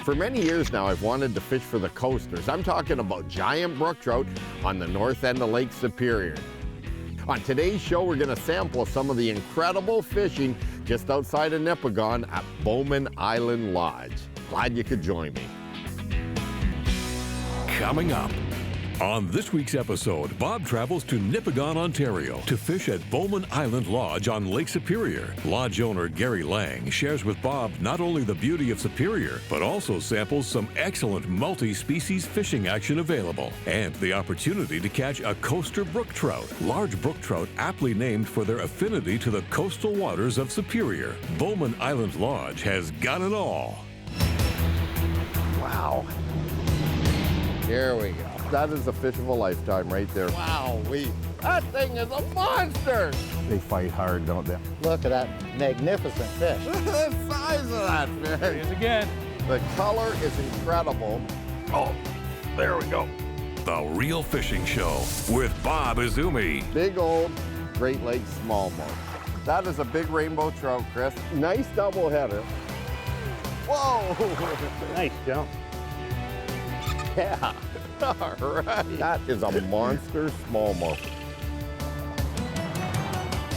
For many years now, I've wanted to fish for the coasters. I'm talking about giant brook trout on the north end of Lake Superior. On today's show, we're going to sample some of the incredible fishing just outside of Nipigon at Bowman Island Lodge. Glad you could join me. Coming up on this week's episode, Bob travels to Nipigon, Ontario to fish at Bowman Island Lodge on Lake Superior. Lodge owner Gary Lang shares with Bob not only the beauty of Superior, but also samples some excellent multi-species fishing action available and the opportunity to catch a coaster brook trout. Large brook trout aptly named for their affinity to the coastal waters of Superior. Bowman Island Lodge has got it all. Wow. Here we go. That is a fish of a lifetime right there. Wow, that thing is a monster. They fight hard, don't they? Look at that magnificent fish. The size of that fish. There it is again. The color is incredible. Oh, there we go. The Real Fishing Show with Bob Izumi. Big old Great Lakes smallmouth. That is a big rainbow trout, Chris. Nice double header. Whoa. Nice jump. Yeah. All right. That is a monster smallmouth.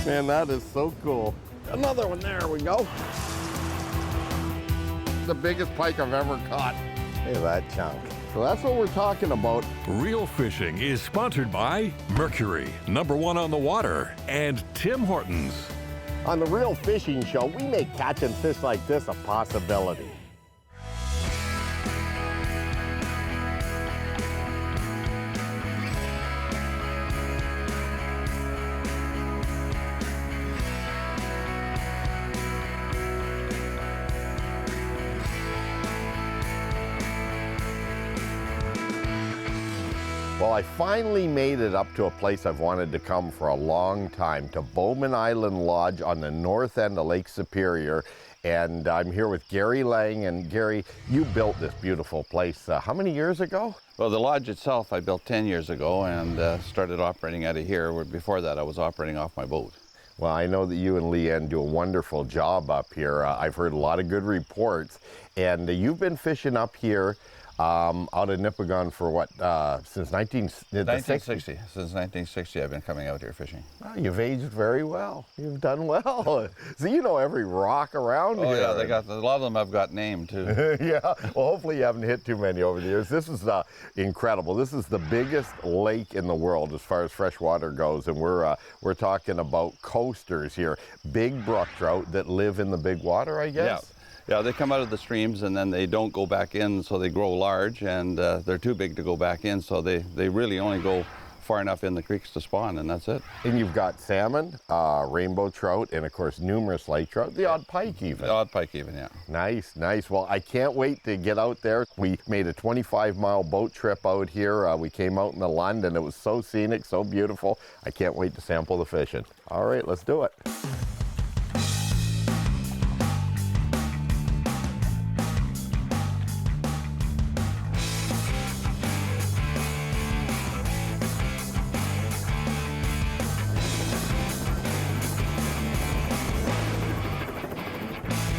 Man, that is so cool. Another one, there we go. The biggest pike I've ever caught. Look at that chunk. So that's what we're talking about. Real Fishing is sponsored by Mercury, #1 on the water, and Tim Hortons. On the Real Fishing Show, we make catching fish like this a possibility. Well, I finally made it up to a place I've wanted to come for a long time, to Bowman Island Lodge on the north end of Lake Superior. And I'm here with Gary Lang. And Gary, you built this beautiful place how many years ago? Well, the lodge itself I built 10 years ago and started operating out of here. Before that, I was operating off my boat. Well, I know that you and Leanne do a wonderful job up here. I've heard a lot of good reports. And you've been fishing up here out of Nipigon for what, since 1960. Since 1960, I've been coming out here fishing. Well, you've aged very well. You've done well. So you know every rock around here. Oh yeah, a lot of them I've got named too. Yeah, well hopefully you haven't hit too many over the years. This is incredible. This is the biggest lake in the world as far as fresh water goes, and we're talking about coasters here. Big brook trout that live in the big water, I guess? Yeah, they come out of the streams and then they don't go back in, so they grow large, and they're too big to go back in, so they really only go far enough in the creeks to spawn, and that's it. And you've got salmon, rainbow trout, and of course numerous lake trout, the odd pike even. The odd pike even, yeah. Nice, nice. Well, I can't wait to get out there. We made a 25-mile boat trip out here. We came out in the Lund, and it was so scenic, so beautiful. I can't wait to sample the fishing. All right, let's do it.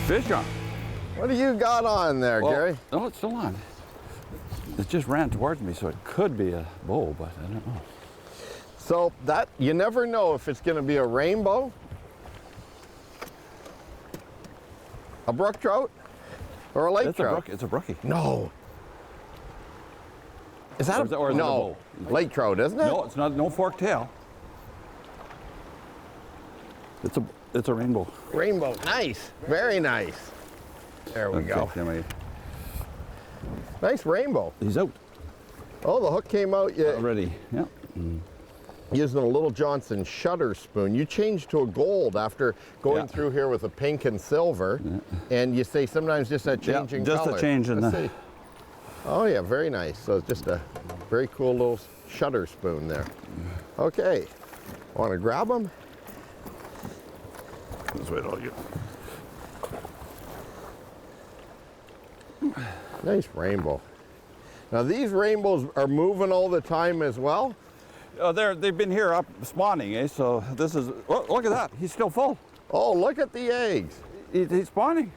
Fish on. What do you got on there, Gary? No, it's still on. It just ran towards me, so it could be a bull, but I don't know. So that, you never know if it's going to be a rainbow, a brook trout, or a lake trout. It's a brookie. No. Is that or is it a no, bull? lake trout, isn't it? No, it's not. No forked tail. It's a rainbow. Rainbow, nice, very nice. There we go. Nice rainbow. He's out. Oh, the hook came out. Already, yeah. Using a Little Johnson shutter spoon. You changed to a gold after going through here with a pink and silver. Yeah. And you say sometimes just a change in just color. a change in See. Oh yeah, very nice. So it's just a very cool little shutter spoon there. Okay, want to grab them? That's what I'll get. Nice rainbow. Now these rainbows are moving all the time as well? They've been here up spawning, eh? So this is, look at that, he's still full. Oh, look at the eggs. He's spawning.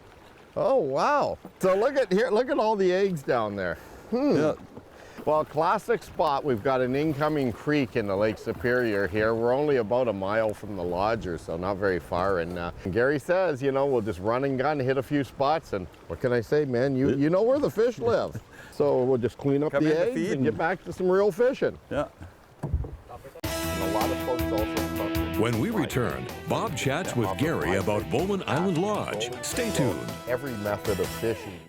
Oh, wow. So look at all the eggs down there. Yeah. Well, classic spot. We've got an incoming creek in the Lake Superior here. We're only about a mile from the lodge or so, not very far. And Gary says, you know, we'll just run and gun, hit a few spots, and what can I say, man? You know where the fish live. So we'll just clean up the eggs and get back to some real fishing. Yeah. And a lot of folks also. When we return, Bob chats with Gary about Bowman Island Lodge. Stay tuned. Every method of fishing.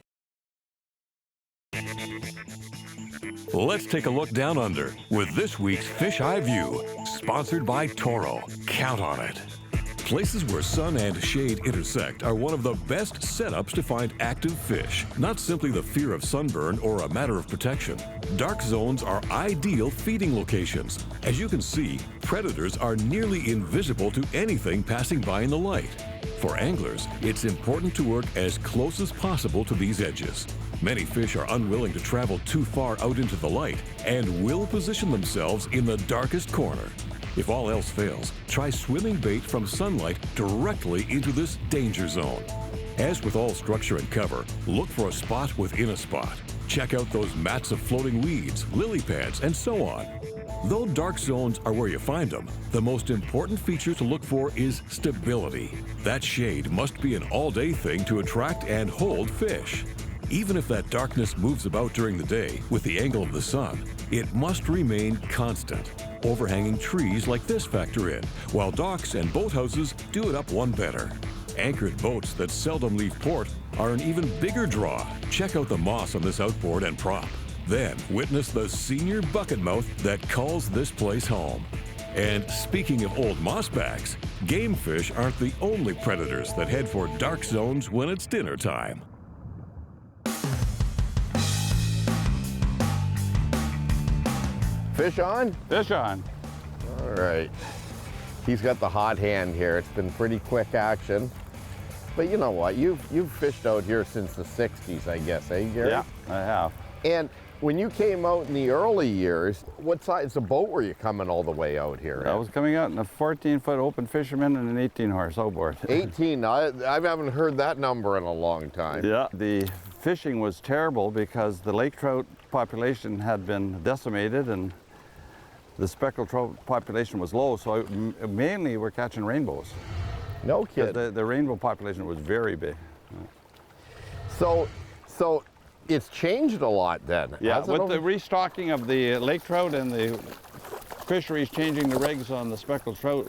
Let's take a look down under with this week's Fish Eye View, sponsored by Toro. Count on it. Places where sun and shade intersect are one of the best setups to find active fish. Not simply the fear of sunburn or a matter of protection. Dark zones are ideal feeding locations. As you can see, predators are nearly invisible to anything passing by in the light. For anglers, it's important to work as close as possible to these edges. Many fish are unwilling to travel too far out into the light and will position themselves in the darkest corner. If all else fails, try swimming bait from sunlight directly into this danger zone. As with all structure and cover, look for a spot within a spot. Check out those mats of floating weeds, lily pads, and so on. Though dark zones are where you find them, the most important feature to look for is stability. That shade must be an all-day thing to attract and hold fish. Even if that darkness moves about during the day with the angle of the sun, it must remain constant. Overhanging trees like this factor in, while docks and boathouses do it up one better. Anchored boats that seldom leave port are an even bigger draw. Check out the moss on this outboard and prop. Then witness the senior bucket mouth that calls this place home. And speaking of old moss bags, game fish aren't the only predators that head for dark zones when it's dinner time. Fish on? Fish on. All right. He's got the hot hand here. It's been pretty quick action. But you know what? You've fished out here since the 60s, I guess, eh, Gary? Yeah, I have. And when you came out in the early years, what size of boat were you coming all the way out here? I was coming out in a 14-foot open fisherman and an 18-horse outboard. 18. I haven't heard that number in a long time. Yeah. The fishing was terrible because the lake trout population had been decimated and the speckled trout population was low, so mainly we're catching rainbows. No kid. The rainbow population was very big. So it's changed a lot then. Yeah, hasn't with it? the restocking of the lake trout and the fisheries changing the regs on the speckled trout,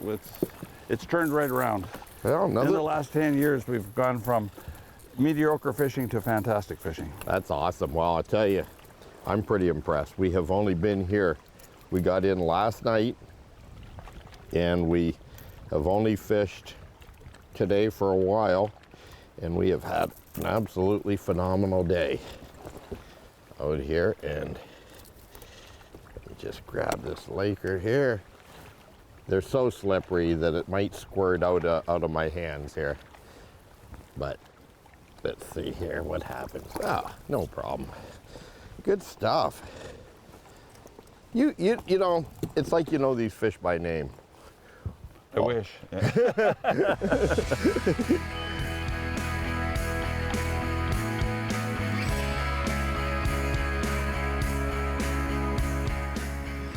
it's turned right around. Well, In the last 10 years, we've gone from mediocre fishing to fantastic fishing. That's awesome. Well, I'll tell you, I'm pretty impressed. We have only been here. We got in last night and we have only fished today for a while, and we have had an absolutely phenomenal day out here. And let me just grab this laker here. They're so slippery that it might squirt out of my hands here. But let's see here what happens. Ah, no problem. Good stuff. You know, it's like you know these fish by name. I wish.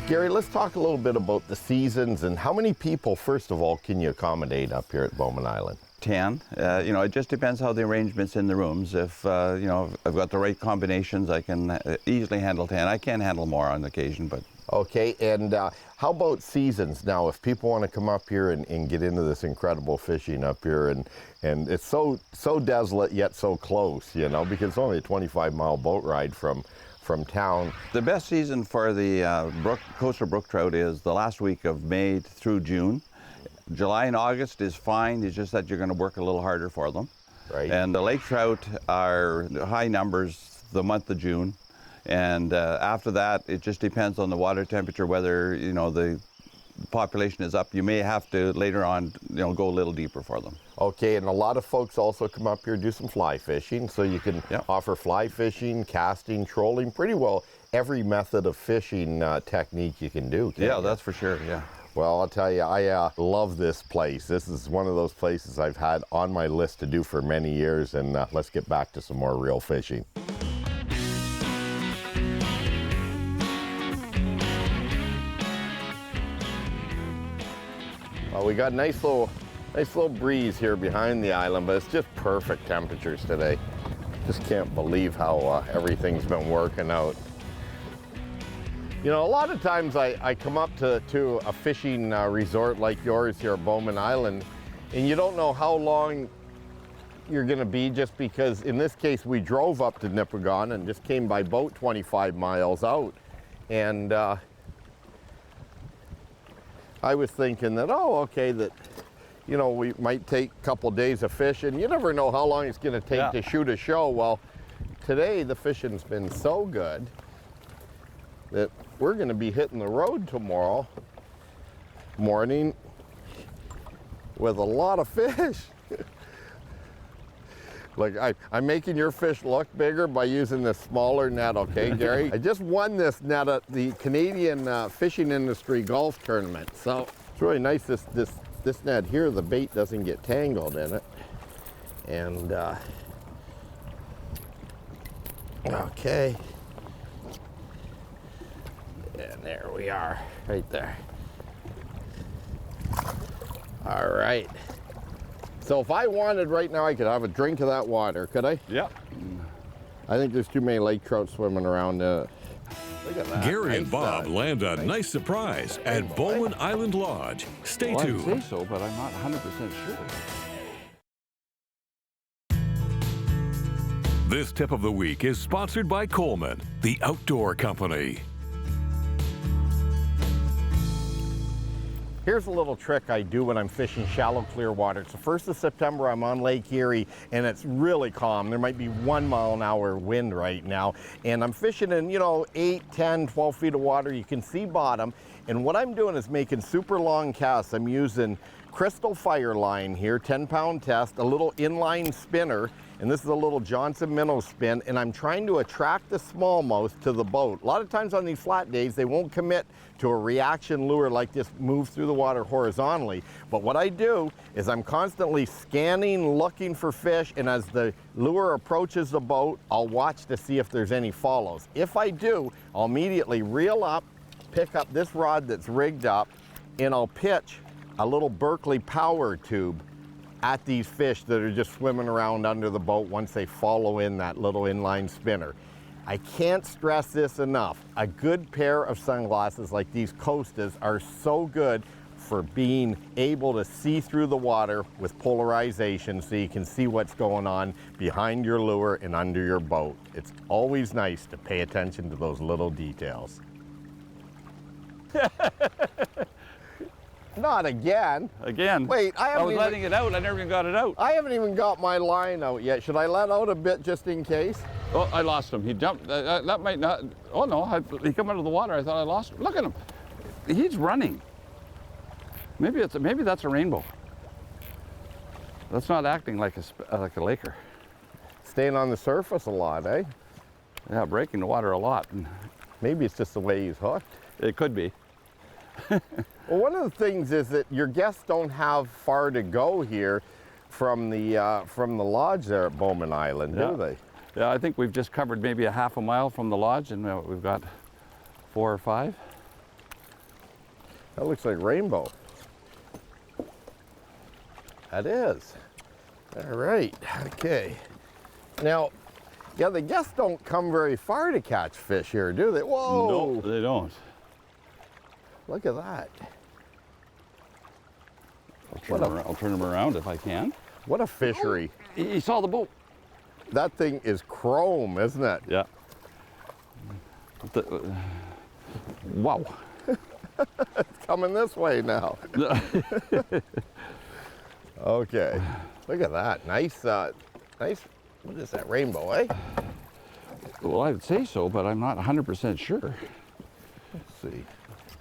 Gary, let's talk a little bit about the seasons and how many people, first of all, can you accommodate up here at Bowman Island? 10. You know, it just depends how the arrangement's in the rooms. If, you know, I've got the right combinations, I can easily handle 10. I can handle more on occasion, but... Okay, and how about seasons? Now, if people want to come up here and get into this incredible fishing up here, and it's so desolate yet so close, you know, because it's only a 25-mile boat ride from town. The best season for the coastal brook trout is the last week of May through June. July and August is fine, it's just that you're going to work a little harder for them. Right. And the lake trout are high numbers the month of June. And after that, it just depends on the water temperature, whether, you know, the population is up. You may have to later on, you know, go a little deeper for them. Okay, and a lot of folks also come up here and do some fly fishing, so you can offer fly fishing, casting, trolling, pretty well every method of fishing technique you can do. Yeah, that's for sure, yeah. Well, I'll tell you, I love this place. This is one of those places I've had on my list to do for many years, and let's get back to some more real fishing. Well, we got a nice little breeze here behind the island, but it's just perfect temperatures today. Just can't believe how everything's been working out. You know, a lot of times I come up to a fishing resort like yours here at Bowman Island, and you don't know how long you're gonna be, just because in this case we drove up to Nipigon and just came by boat 25 miles out. And I was thinking that, oh, okay, that, you know, we might take a couple days of fishing. You never know how long it's gonna take to shoot a show. Well, today the fishing's been so good that we're gonna be hitting the road tomorrow morning with a lot of fish. Look, I'm making your fish look bigger by using this smaller net, okay, Gary? I just won this net at the Canadian Fishing Industry Golf Tournament. So it's really nice, this net here, the bait doesn't get tangled in it. And, okay. And there we are, right there. All right. So if I wanted right now, I could have a drink of that water, could I? Yeah. I think there's too many lake trout swimming around. Look at that. Gary and Bob land a nice surprise at Bowman Island Lodge. Stay Well, tuned. I think so, but I'm not 100% sure. This tip of the week is sponsored by Coleman, the outdoor company. Here's a little trick I do when I'm fishing shallow, clear water. It's the 1st of September, I'm on Lake Erie, and it's really calm. There might be 1 mile an hour wind right now. And I'm fishing in, you know, 8, 10, 12 feet of water. You can see bottom. And what I'm doing is making super long casts. I'm using Crystal Fire line here, 10-pound test, a little inline spinner, and this is a little Johnson minnow spin, and I'm trying to attract the smallmouth to the boat. A lot of times on these flat days, they won't commit to a reaction lure like this, move through the water horizontally. But what I do is I'm constantly scanning, looking for fish, and as the lure approaches the boat, I'll watch to see if there's any follows. If I do, I'll immediately reel up, pick up this rod that's rigged up, and I'll pitch a little Berkeley power tube at these fish that are just swimming around under the boat once they follow in that little inline spinner. I can't stress this enough. A good pair of sunglasses like these Costas are so good for being able to see through the water with polarization so you can see what's going on behind your lure and under your boat. It's always nice to pay attention to those little details. Not again. Again. Wait, I was letting it out. I never even got it out. I haven't even got my line out yet. Should I let out a bit just in case? Oh, I lost him. He jumped. That might not. Oh no, he come out of the water. I thought I lost him. Look at him. He's running. Maybe that's a rainbow. That's not acting like a laker. Staying on the surface a lot, eh? Yeah, breaking the water a lot. Maybe it's just the way he's hooked. It could be. Well, one of the things is that your guests don't have far to go here from the lodge there at Bowman Island, do they? Yeah, I think we've just covered maybe a half a mile from the lodge, and we've got 4 or 5. That looks like rainbow. That is. All right, okay. Now, yeah, the guests don't come very far to catch fish here, do they? Whoa! No, they don't. Look at that. I'll turn him around if I can. What a fishery. He saw the boat. That thing is chrome, isn't it? Yeah. Wow. It's coming this way now. Okay. Look at that. Nice, nice, what is that, rainbow, eh? Well, I'd say so, but I'm not 100% sure. Let's see.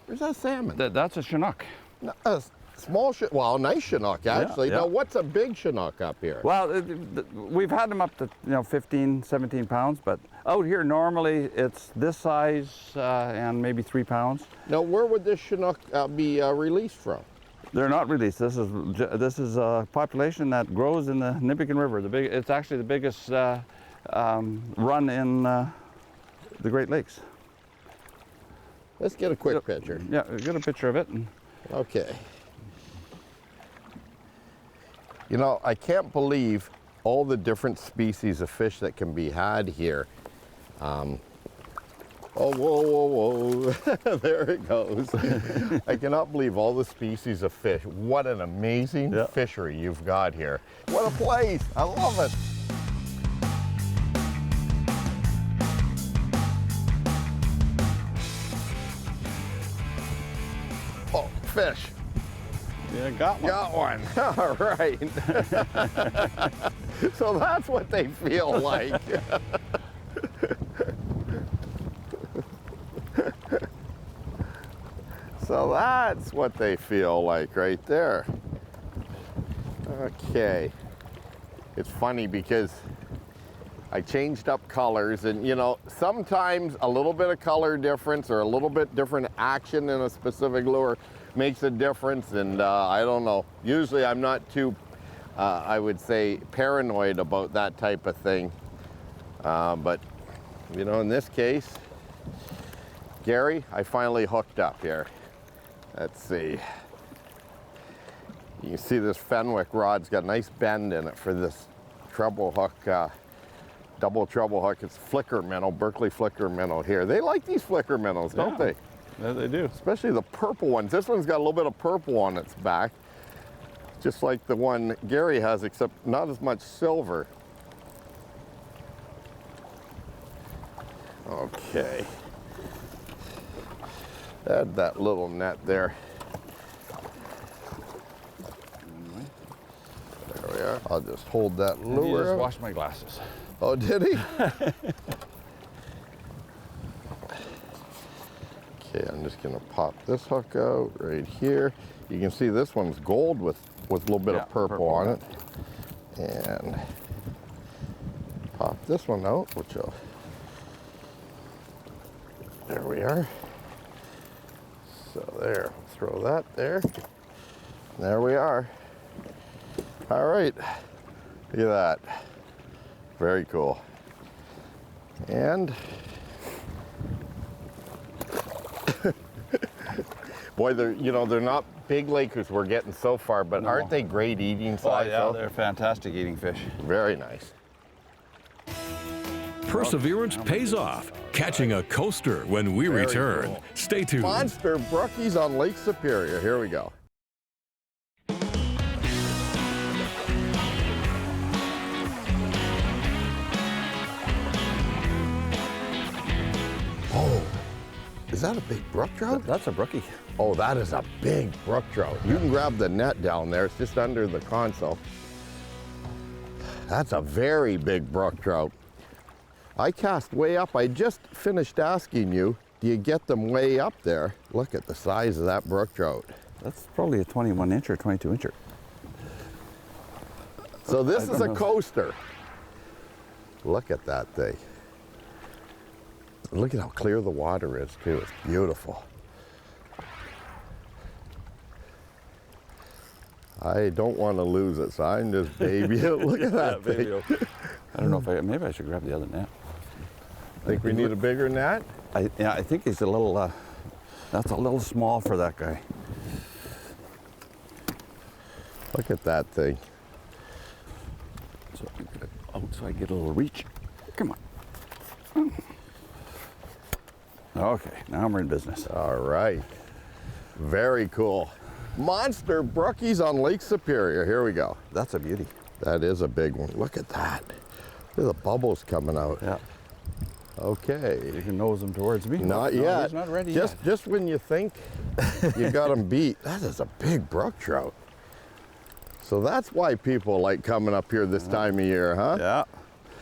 Where's that salmon? That's a Chinook. No, a small, well, nice Chinook, actually. Yeah. Now, what's a big Chinook up here? Well, we've had them up to 15, 17 pounds, but Out here, normally it's this size and maybe 3 pounds. Now, where would this Chinook be released from? They're not released. This is a population that grows in the Nipigon River. It's actually the biggest run in the Great Lakes. Let's get a quick picture. Yeah, get a picture of it. Okay. You know, I can't believe all the different species of fish that can be had here. Oh, whoa, whoa, whoa. There it goes. I cannot believe all the species of fish. What an amazing fishery you've got here. What a place. I love it. Oh, fish. Yeah, got one. Got one. All right. So that's what they feel like. So that's what they feel like right there. Okay. It's funny because I changed up colors, and you know, sometimes a little bit of color difference or a little bit different action in a specific lure makes a difference, and I don't know. Usually I'm not too, I would say, paranoid about that type of thing. But, you know, in this case, Gary, I finally hooked up here. Let's see. You can see this Fenwick rod's got a nice bend in it for this treble hook, double treble hook. It's flicker minnow, Berkeley flicker minnow here. They like these flicker minnows, don't they? Yeah, they do. Especially the purple ones. This one's got a little bit of purple on its back, just like the one Gary has, except not as much silver. Okay. Add that little net there. There we are. I'll just hold that lure. He just washed my glasses. Oh, did he? Okay, I'm just gonna pop this hook out right here. You can see this one's gold with a little bit of purple on it. And pop this one out, which I'll, there we are. So there, throw that there. There we are. All right, look at that. Very cool. And boy, they're not big lakers we're getting so far, but aren't they great eating size? Oh yeah, they're fantastic eating fish. Very nice. Perseverance pays off. Catching a coaster when we return. Cool. Stay tuned. Monster brookies on Lake Superior. Here we go. Oh, is that a big brook trout? That's a brookie. Oh, that is a big brook trout. You can grab the net down there. It's just under the console. That's a very big brook trout. I cast way up. I just finished asking you, do you get them way up there? Look at the size of that brook trout. That's probably a 21 inch or 22 incher. So this is a coaster. Look at that thing. Look at how clear the water is too. It's beautiful. I don't want to lose it, so I'm just baby it. Look at that thing. I don't know if maybe I should grab the other net. Think we need a bigger net? Yeah, I think he's a little, that's a little small for that guy. Look at that thing. So I get a little reach. Come on. Okay, now we're in business. All right. Very cool. Monster brookies on Lake Superior. Here we go. That's a beauty. That is a big one. Look at that. Look at the bubbles coming out. Yeah. Okay. You can nose them towards me. Not No, yet. he's not ready just, yet. Just when you think you got them beat. That is a big brook trout. So that's why people like coming up here this time of year, huh? Yeah.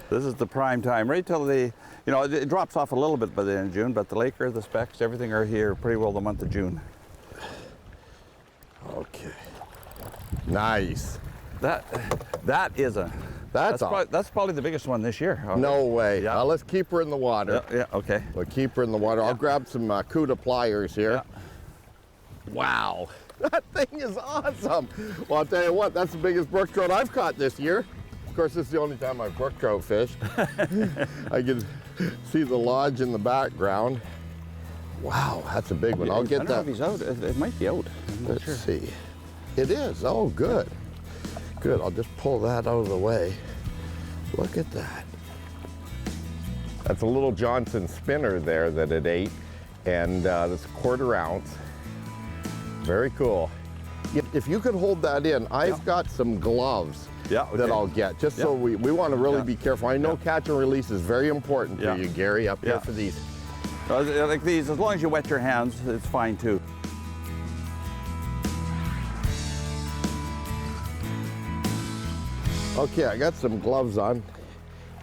This is the prime time, right till the, you know, it drops off a little bit by the end of June, but the laker, the specks, everything are here pretty well the month of June. Okay. Nice. That is a That's all. That's probably the biggest one this year. No way. Yeah. Now let's keep her in the water. Yeah, okay. We'll keep her in the water. I'll grab some Cuda pliers here. Yeah. Wow, that thing is awesome. Well, I'll tell you what, that's the biggest brook trout I've caught this year. Of course, this is the only time I've brook trout fished. I can see the lodge in the background. Wow, that's a big one. I'll get I don't that. know if he's out. It might be out. I'm not Let's sure. see. It is. Oh, good. Good. I'll just pull that out of the way. Look at that. That's a little Johnson spinner there that it ate, and that's a 1/4 ounce. Very cool. If you could hold that in, I've got some gloves that I'll get, just so we want to really be careful. I know catch and release is very important to you, Gary, up here for these. Like these, as long as you wet your hands, it's fine too. Okay, I got some gloves on,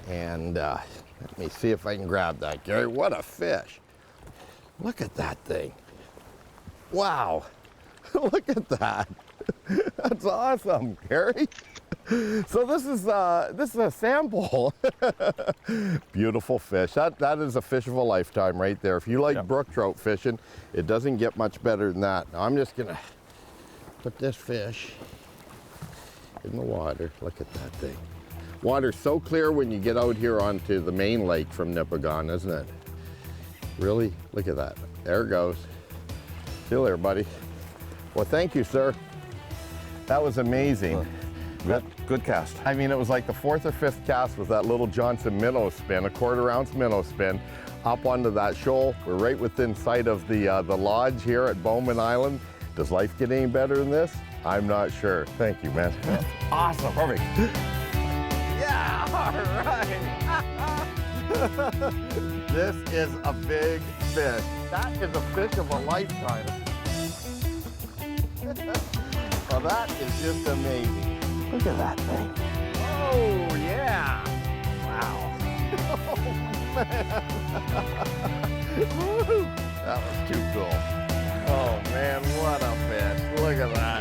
and let me see if I can grab that, Gary. What a fish. Look at that thing. Wow. Look at that. That's awesome, Gary. So this is a sample. Beautiful fish. That is a fish of a lifetime right there. If you like brook trout fishing, it doesn't get much better than that. Now I'm just gonna put this fish in the water. Look at that thing. Water's so clear when you get out here onto the main lake from Nipigon, isn't it? Really? Look at that. There it goes. See you later, buddy. Well, thank you, sir. That was amazing. Good cast. I mean, it was like the 4th or 5th cast with that little Johnson minnow spin, a 1/4 ounce minnow spin, up onto that shoal. We're right within sight of the lodge here at Bowman Island. Does life get any better than this? I'm not sure. Thank you, man. Awesome. Perfect. Yeah, all right. This is a big fish. That is a fish of a lifetime. Well, that is just amazing. Look at that thing. Oh, yeah. Wow. Oh, man. Woo. That was too cool. Oh, man, what a fish. Look at that.